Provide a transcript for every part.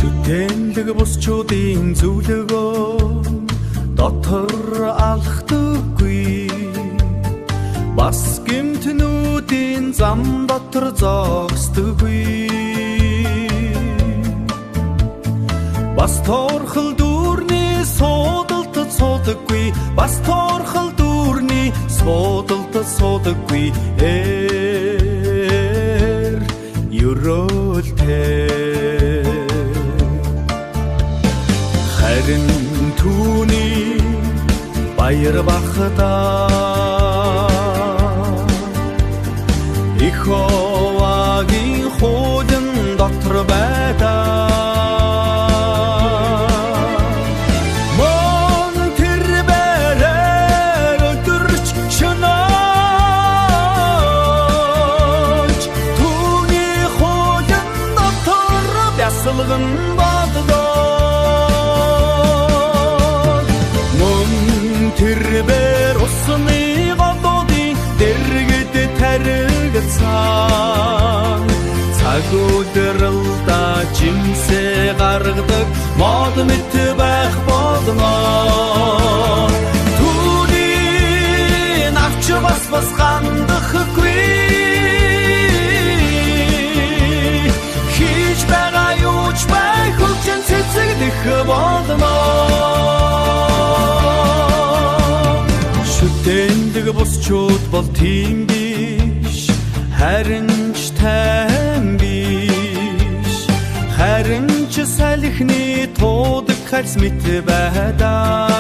Шүтэнлэг бусчуудын зөвлөгөө дотор алхдаггүй, бас гэмтнүүдийн зам дотор зогсдоггүй, бас торхол дүүрний суудалтад суудаггүй, бас торхол дүүрний суудалтад суудаггүй. Ерөөлтэй харин түүний баяр бахадаа Иеговагийн хуулин дотор байдаг. Мөн тэрбээр усны голуудын дэргэд таригдсан, цаг үдрлдаа жимсээ гаргадаг мод мэт байх болно. Түүний навч бас гандахгүй, хийж байгаа юуч байх хүчин цэцэгдэх болно. Шүтэнлэг бусчууд бол тийм биш, харин ч тайван биш, харин ч салхины туудаг хальс мэт байдаг.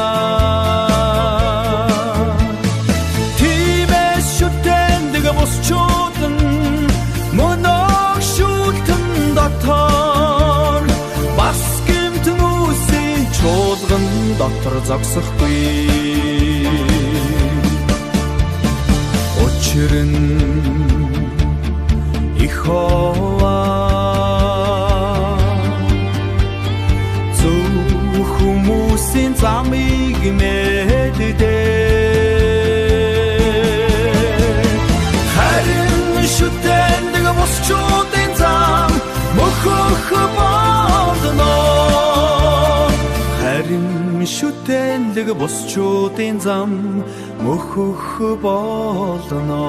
Тиймээс шүтэнлэг бусчууд нь мөнөг шүүлтэн дотор, бас гэмтнүүсийн чуулган дотор зогсохгүй. Учир нь Иехова зөв хүмүүсийн замыг мэддэг. Харин шүтэнлэг бусчуудын зам мөхөх болно. Харин шүтэнлэг бусчуудын зам мөхөх болно.